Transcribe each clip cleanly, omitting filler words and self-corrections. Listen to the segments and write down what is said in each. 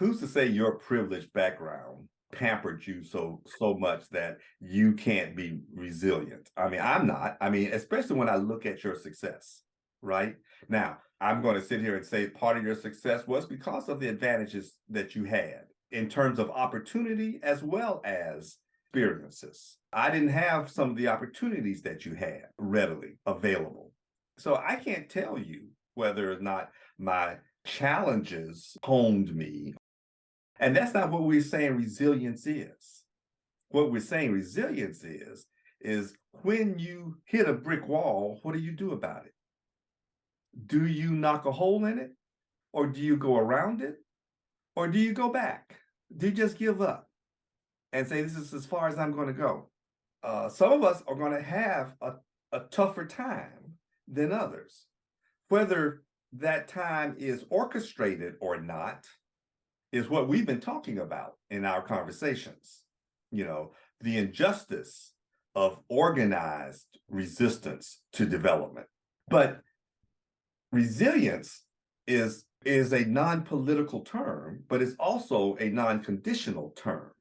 who's to say your privileged background pampered you so much that you can't be resilient? I mean, I'm not. I mean, especially when I look at your success, right? Now, I'm going to sit here and say part of your success was because of the advantages that you had in terms of opportunity as well as experiences. I didn't have some of the opportunities that you had readily available. So I can't tell you whether or not my challenges honed me. And that's not what we're saying resilience is. What we're saying resilience is when you hit a brick wall, what do you do about it? Do you knock a hole in it? Or do you go around it? Or do you go back? Do you just give up and say, this is as far as I'm going to go? Some of us are going to have a tougher time than others. Whether that time is orchestrated or not is what we've been talking about in our conversations. You know, the injustice of organized resistance to development. But resilience is a non-political term, but it's also a non-conditional term.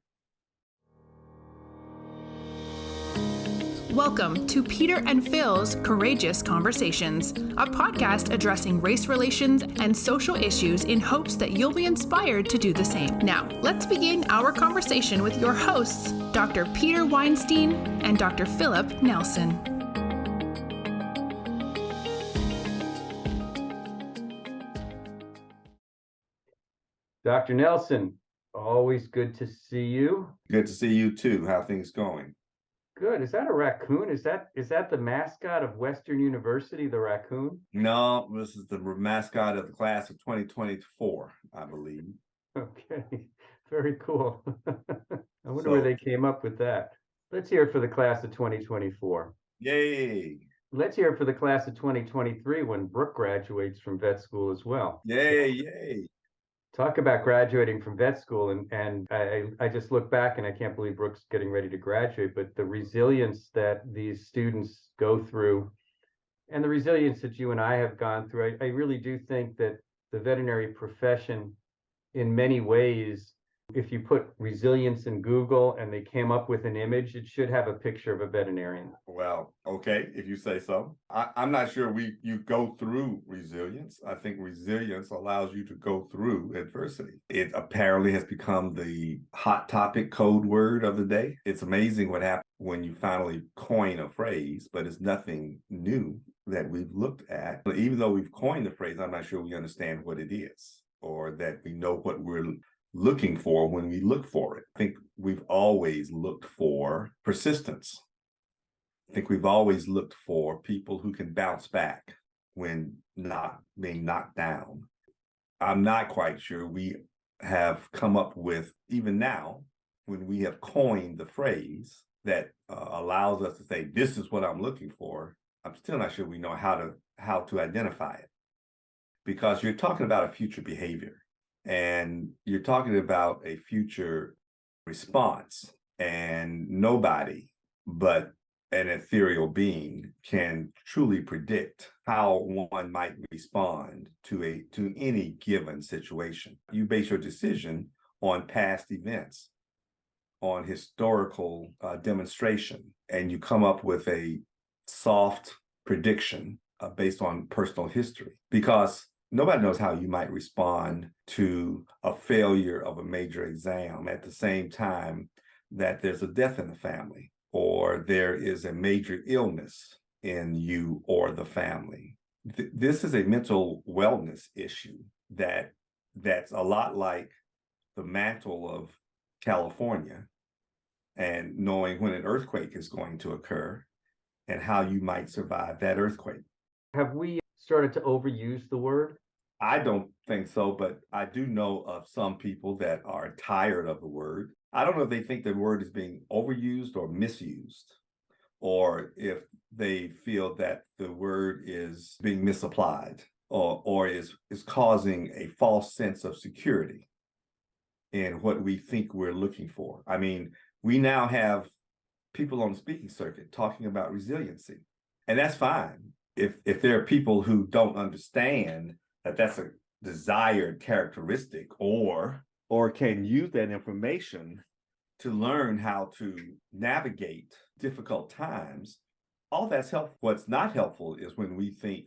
Welcome to Peter and Phil's Courageous Conversations, a podcast addressing race relations and social issues in hopes that you'll be inspired to do the same. Now, let's begin our conversation with your hosts, Dr. Peter Weinstein and Dr. Philip Nelson. Dr. Nelson, always good to see you. Good to see you too. How are things going? Good. Is that a raccoon? Is that the mascot of Western University, the raccoon? No, this is the mascot of the class of 2024, I believe. Okay, very cool. I wonder where they came up with that. Let's hear it for the class of 2024. Yay. Let's hear it for the class of 2023 when Brooke graduates from vet school as well. Yay, yay. Talk about graduating from vet school, and I just look back and I can't believe Brooke's getting ready to graduate, but the resilience that these students go through and the resilience that you and I have gone through, I really do think that the veterinary profession in many ways, if you put resilience in Google and they came up with an image, it should have a picture of a veterinarian. Well, okay, if you say so. I'm not sure you go through resilience. I think resilience allows you to go through adversity. It apparently has become the hot topic code word of the day. It's amazing what happens when you finally coin a phrase, but it's nothing new that we've looked at. But even though we've coined the phrase, I'm not sure we understand what it is or that we know what we're looking for when we look for it. I think we've always looked for persistence. I think we've always looked for people who can bounce back when not being knocked down. I'm not quite sure we have come up with, even now, when we have coined the phrase that allows us to say, this is what I'm looking for. I'm still not sure we know how to identify it, because you're talking about a future behavior. And you're talking about a future response, and nobody but an ethereal being can truly predict how one might respond to any given situation. You base your decision on past events, on historical demonstration, and you come up with a soft prediction based on personal history, because nobody knows how you might respond to a failure of a major exam at the same time that there's a death in the family, or there is a major illness in you or the family. This is a mental wellness issue that's a lot like the mantle of California and knowing when an earthquake is going to occur and how you might survive that earthquake. Have we started to overuse the word? I don't think so, but I do know of some people that are tired of the word. I don't know if they think the word is being overused or misused, or if they feel that the word is being misapplied or is causing a false sense of security in what we think we're looking for. I mean, we now have people on the speaking circuit talking about resiliency, and that's fine. If there are people who don't understand that that's a desired characteristic or or can use that information to learn how to navigate difficult times, all that's helpful. What's not helpful is when we think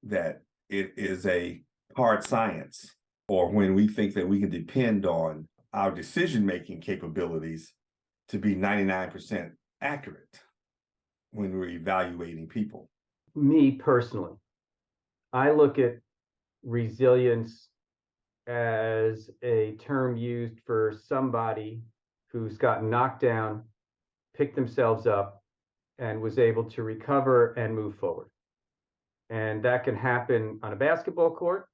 that it is a hard science, or when we think that we can depend on our decision-making capabilities to be 99% accurate when we're evaluating people. Me personally, I look at resilience as a term used for somebody who's gotten knocked down, picked themselves up, and was able to recover and move forward. And that can happen on a basketball court.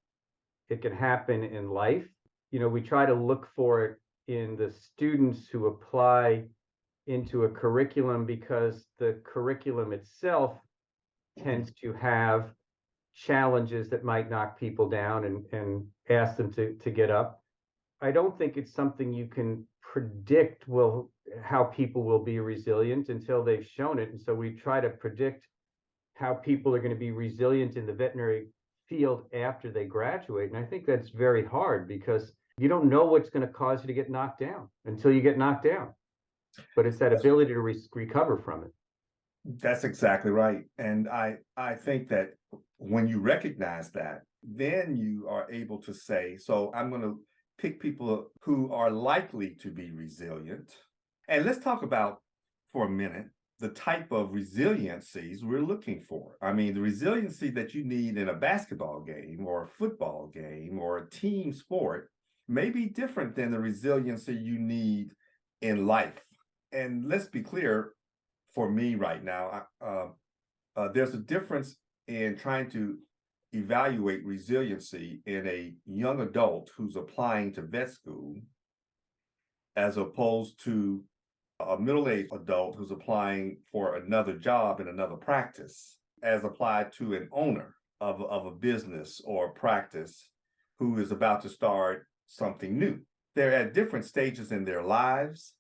It can happen in life. You know, we try to look for it in the students who apply into a curriculum because the curriculum itself tends to have challenges that might knock people down and ask them to get up. I don't think it's something you can predict how people will be resilient until they've shown it. And so we try to predict how people are going to be resilient in the veterinary field after they graduate. And I think that's very hard because you don't know what's going to cause you to get knocked down until you get knocked down. But it's that ability to recover from it. That's exactly right. And I think that when you recognize that, then you are able to say, so I'm going to pick people who are likely to be resilient. And let's talk about, for a minute, the type of resiliencies we're looking for. I mean, the resiliency that you need in a basketball game or a football game or a team sport may be different than the resiliency you need in life. And let's be clear, for me right now, there's a difference in trying to evaluate resiliency in a young adult who's applying to vet school as opposed to a middle-aged adult who's applying for another job in another practice, as applied to an owner of a business or practice who is about to start something new. They're at different stages in their lives,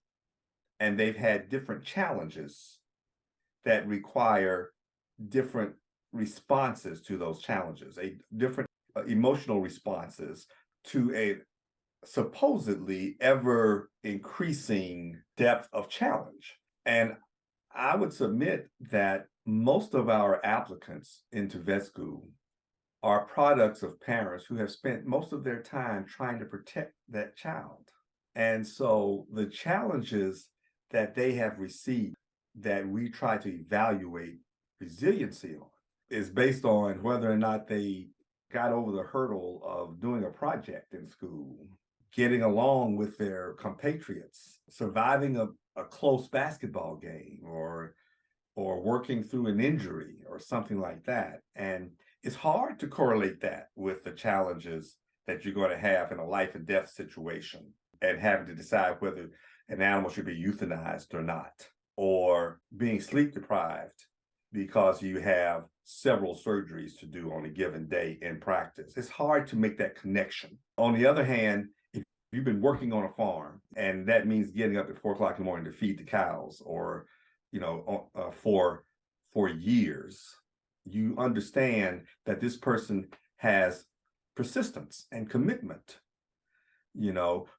and they've had different challenges that require different responses to those challenges, different emotional responses to a supposedly ever increasing depth of challenge. And I would submit that most of our applicants into vet school are products of parents who have spent most of their time trying to protect that child. And so the challenges that they have received that we try to evaluate resiliency on is based on whether or not they got over the hurdle of doing a project in school, getting along with their compatriots, surviving a close basketball game, or working through an injury or something like that. And it's hard to correlate that with the challenges that you're going to have in a life and death situation and having to decide whether an animal should be euthanized or not, or being sleep deprived because you have several surgeries to do on a given day in practice. It's hard to make that connection. On the other hand, if you've been working on a farm and that means getting up at 4 o'clock in the morning to feed the cows, or for years, you understand that this person has persistence and commitment,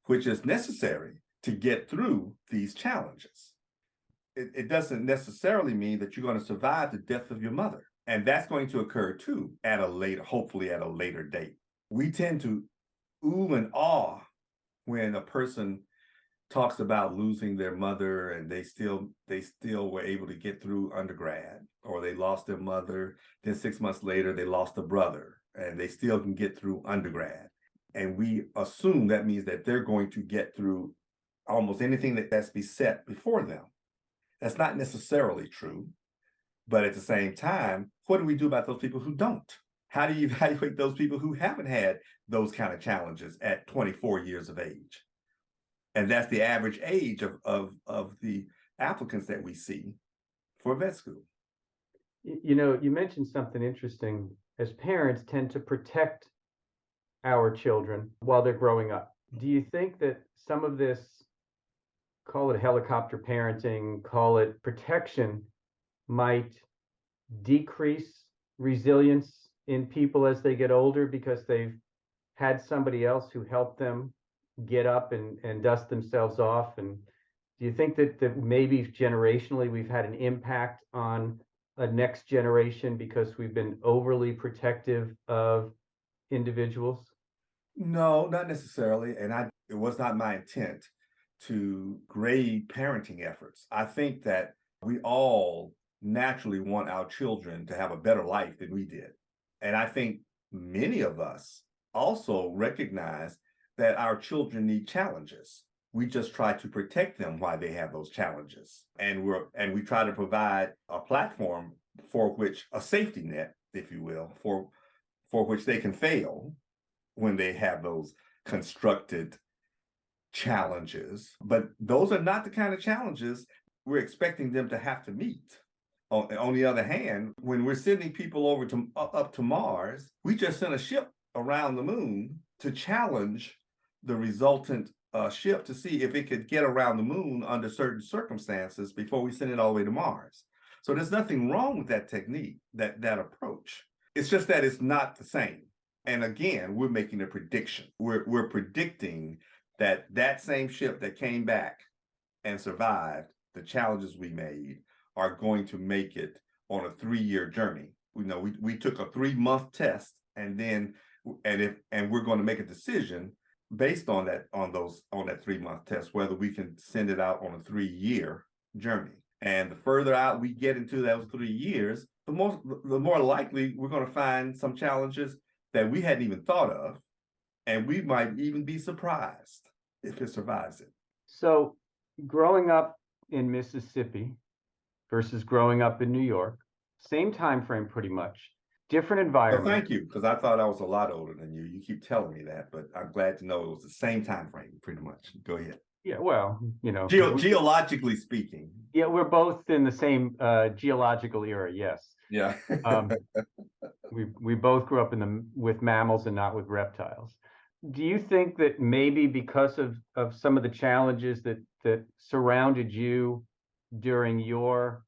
which is necessary to get through these challenges. It doesn't necessarily mean that you're going to survive the death of your mother. And that's going to occur too hopefully at a later date. We tend to ooh and ah when a person talks about losing their mother and they still were able to get through undergrad, or they lost their mother, then 6 months later they lost a brother and they still can get through undergrad. And we assume that means that they're going to get through almost anything that's beset before them. That's not necessarily true. But at the same time, what do we do about those people who don't? How do you evaluate those people who haven't had those kind of challenges at 24 years of age? And that's the average age of the applicants that we see for vet school. You mentioned something interesting. As parents tend to protect our children while they're growing up. Do you think that some of this, call it helicopter parenting, call it protection, might decrease resilience in people as they get older because they've had somebody else who helped them get up and dust themselves off? And do you think that maybe generationally we've had an impact on a next generation because we've been overly protective of individuals? No, not necessarily. And it was not my intent to grade parenting efforts. I think that we all naturally want our children to have a better life than we did. And I think many of us also recognize that our children need challenges. We just try to protect them while they have those challenges. And we try to provide a platform for which a safety net, if you will, for which they can fail when they have those constructed challenges. But those are not the kind of challenges we're expecting them to have to meet. On the other hand, when we're sending people over to up to Mars, we just sent a ship around the moon to challenge the resultant ship to see if it could get around the moon under certain circumstances before we send it all the way to Mars. So there's nothing wrong with that technique, that approach. It's just that it's not the same. And again, we're making a prediction. We're predicting that same ship that came back and survived the challenges we made are going to make it on a 3-year journey. We took a 3-month test, and we're going to make a decision based on that 3-month test whether we can send it out on a 3-year journey. And the further out we get into those 3 years, the more likely we're going to find some challenges that we hadn't even thought of, and we might even be surprised if it survives it. So growing up in Mississippi versus growing up in New York, same time frame pretty much, different environment. Well, thank you, because I thought I was a lot older than you. You keep telling me that, but I'm glad to know it was the same time frame pretty much. Go ahead. Yeah, well, geologically speaking. Yeah, we're both in the same geological era, yes. Yeah. We both grew up with mammals and not with reptiles. Do you think that maybe because of some of the challenges that surrounded you during your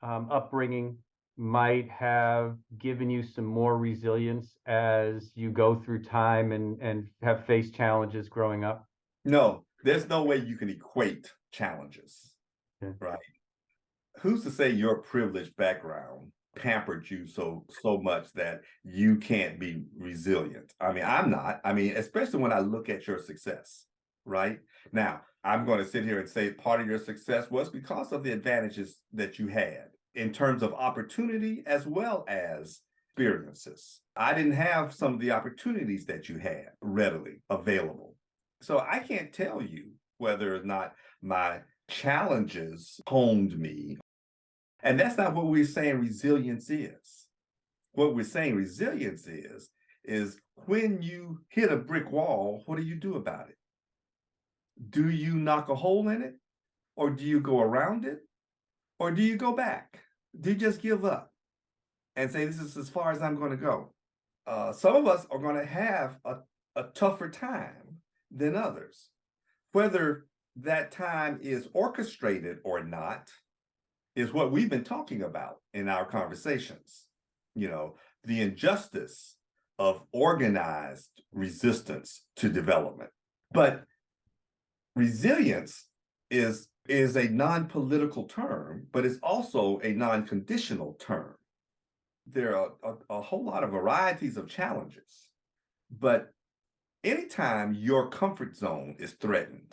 upbringing might have given you some more resilience as you go through time and have faced challenges growing up? No, there's no way you can equate challenges, right? Who's to say your privileged background pampered you so much that you can't be resilient? I mean, I'm not. I mean, especially when I look at your success, right? Now, I'm going to sit here and say part of your success was because of the advantages that you had in terms of opportunity as well as experiences. I didn't have some of the opportunities that you had readily available. So I can't tell you whether or not my challenges honed me. And that's not what we're saying resilience is. What we're saying resilience is when you hit a brick wall, what do you do about it? Do you knock a hole in it? Or do you go around it? Or do you go back? Do you just give up and say, this is as far as I'm going to go? Some of us are going to have a tougher time than others. Whether that time is orchestrated or not is what we've been talking about in our conversations. The injustice of organized resistance to development. But resilience is a non-political term, but it's also a non-conditional term. There are a whole lot of varieties of challenges, but anytime your comfort zone is threatened,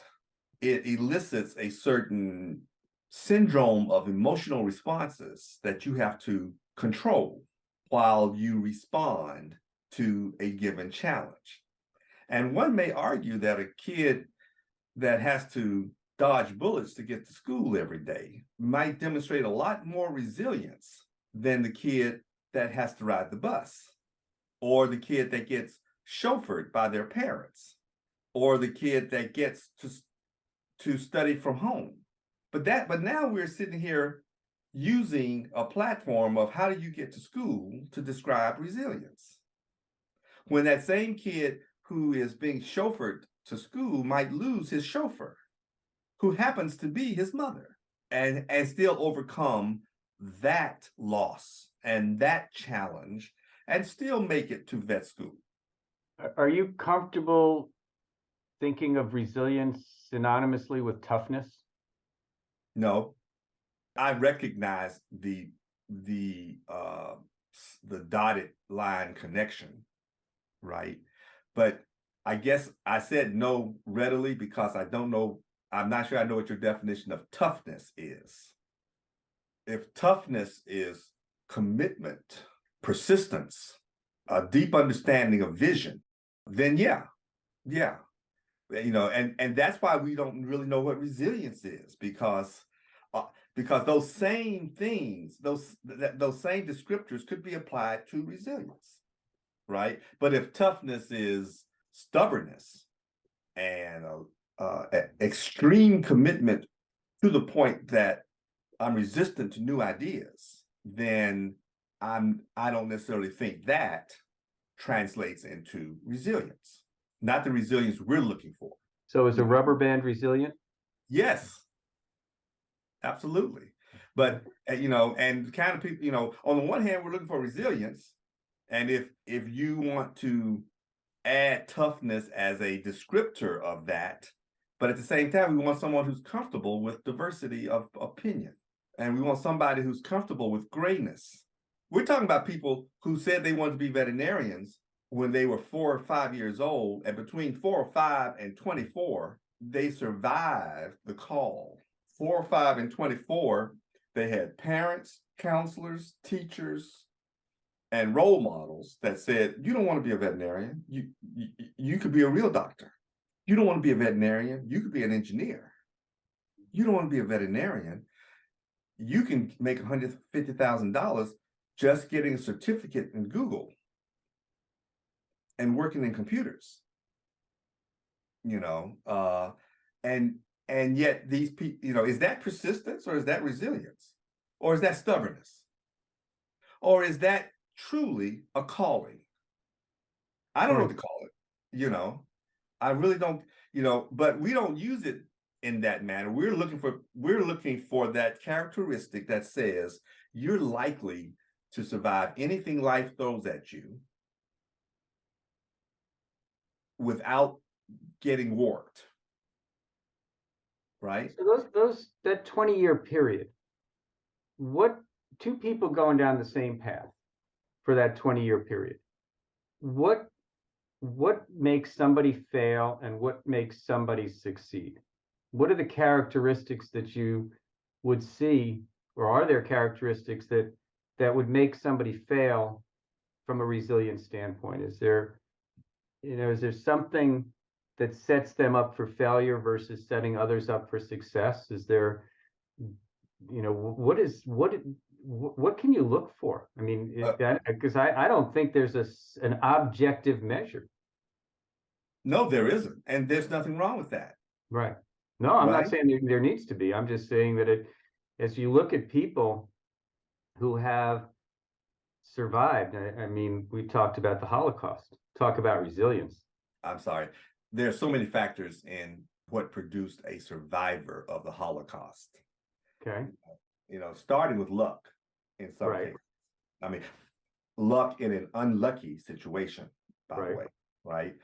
it elicits a certain syndrome of emotional responses that you have to control while you respond to a given challenge. And one may argue that a kid that has to dodge bullets to get to school every day might demonstrate a lot more resilience than the kid that has to ride the bus, or the kid that gets chauffeured by their parents, or the kid that gets to study from home. But now we're sitting here using a platform of how do you get to school to describe resilience, when that same kid who is being chauffeured to school might lose his chauffeur, who happens to be his mother, and still overcome that loss and that challenge and still make it to vet school. Are you comfortable thinking of resilience synonymously with toughness? No, I recognize the dotted line connection, right? But I guess I said no readily because I don't know. I'm not sure I know what your definition of toughness is. If toughness is commitment, persistence, a deep understanding of vision, then yeah, and that's why we don't really know what resilience is because those same things, those same descriptors could be applied to resilience, right? But if toughness is stubbornness and extreme commitment to the point that I'm resistant to new ideas, then I don't necessarily think that translates into resilience, not the resilience we're looking for. So is a rubber band resilient? Yes, absolutely. But and kind of people, on the one hand, we're looking for resilience, and if you want to add toughness as a descriptor of that, but at the same time, we want someone who's comfortable with diversity of opinion, and we want somebody who's comfortable with grayness. We're talking about people who said they wanted to be veterinarians when they were 4 or 5 years old, and between 4 or 5 and 24, they survived the call. 4 or 5 and 24, they had parents, counselors, teachers, and role models that said, you don't want to be a veterinarian. You could be a real doctor. You don't want to be a veterinarian. You could be an engineer. You don't want to be a veterinarian. You can make $150,000 just getting a certificate in Google and working in computers, and yet these people, is that persistence, or is that resilience, or is that stubbornness, or is that truly a calling? I don't know what to call it. I really don't, but we don't use it in that manner. We're looking for that characteristic that says you're likely to survive anything life throws at you without getting warped, right? So that 20-year period, what two people going down the same path for that 20-year period, what makes somebody fail and what makes somebody succeed? What are the characteristics that you would see, or are there characteristics that would make somebody fail from a resilience standpoint? Is there something that sets them up for failure versus setting others up for success? Is there, what can you look for? I mean, because I don't think there's an objective measure. No, there isn't, and there's nothing wrong with that. Right. No, I'm not saying there needs to be. I'm just saying that as you look at people who have survived, I mean, we talked about the Holocaust, talk about resilience. I'm sorry. There are so many factors in what produced a survivor of the Holocaust. Okay. Starting with luck in some cases. I mean, luck in an unlucky situation, by the way, right?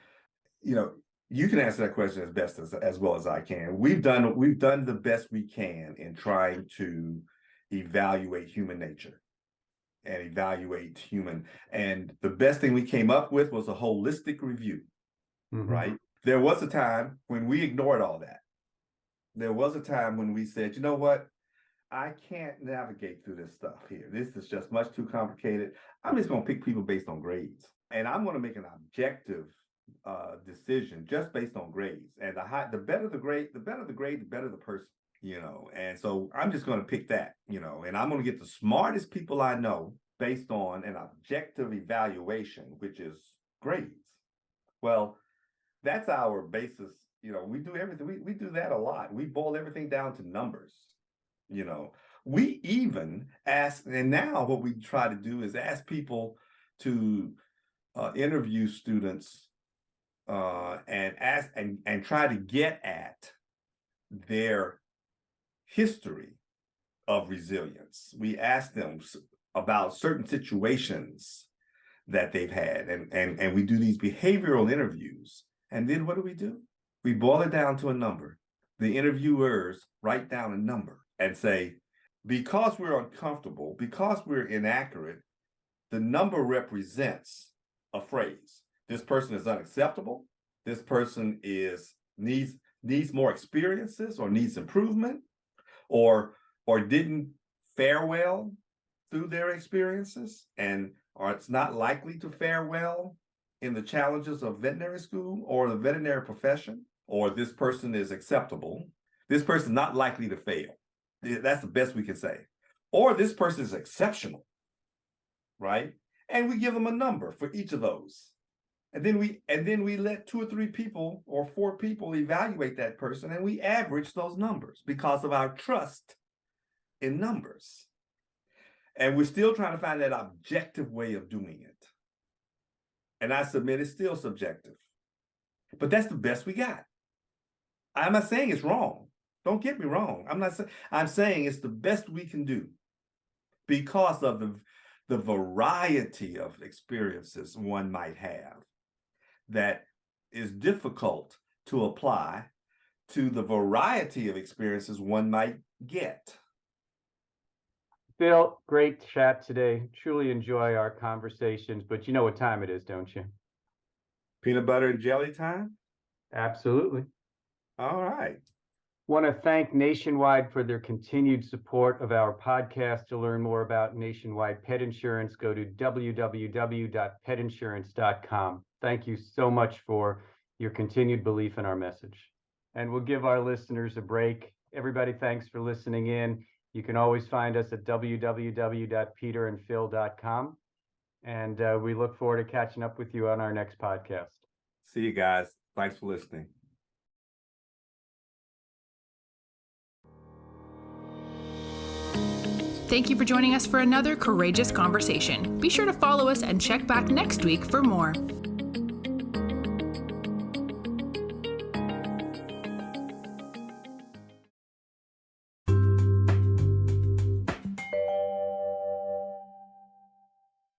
You can answer that question as well as I can. We've done the best we can in trying to evaluate human nature and evaluate human. And the best thing we came up with was a holistic review, right? There was a time when we ignored all that. There was a time when we said, you know what? I can't navigate through this stuff here. This is just much too complicated. I'm just going to pick people based on grades. And I'm going to make an objective decision just based on grades. And the better the grade, the better the person, And so I'm just going to pick that, and I'm going to get the smartest people I know based on an objective evaluation, which is grades. Well, that's our basis. We do everything. We do that a lot. We boil everything down to numbers. We even ask, and now what we try to do is ask people to interview students and ask and try to get at their history of resilience. We ask them about certain situations that they've had, and we do these behavioral interviews. And then what do? We boil it down to a number. The interviewers write down a number and say, because we're uncomfortable, because we're inaccurate, the number represents a phrase. This person is unacceptable. This person needs more experiences or needs improvement or didn't fare well through their experiences or it's not likely to fare well in the challenges of veterinary school or the veterinary profession, or this person is acceptable. This person is not likely to fail. That's the best we can say. Or this person is exceptional, right? And we give them a number for each of those. And then we let 2 or 3 people or 4 people evaluate that person, and we average those numbers because of our trust in numbers. And we're still trying to find that objective way of doing it. And I submit it's still subjective. But that's the best we got. I'm not saying it's wrong. Don't get me wrong. I'm saying it's the best we can do because of the variety of experiences one might have that is difficult to apply to the variety of experiences one might get. Phil, great chat today. Truly enjoy our conversations, but you know what time it is, don't you? Peanut butter and jelly time? Absolutely. All right. Want to thank Nationwide for their continued support of our podcast. To learn more about Nationwide Pet Insurance, go to www.petinsurance.com. Thank you so much for your continued belief in our message. And we'll give our listeners a break. Everybody, thanks for listening in. You can always find us at www.peterandphil.com. And we look forward to catching up with you on our next podcast. See you guys. Thanks for listening. Thank you for joining us for another courageous conversation. Be sure to follow us and check back next week for more.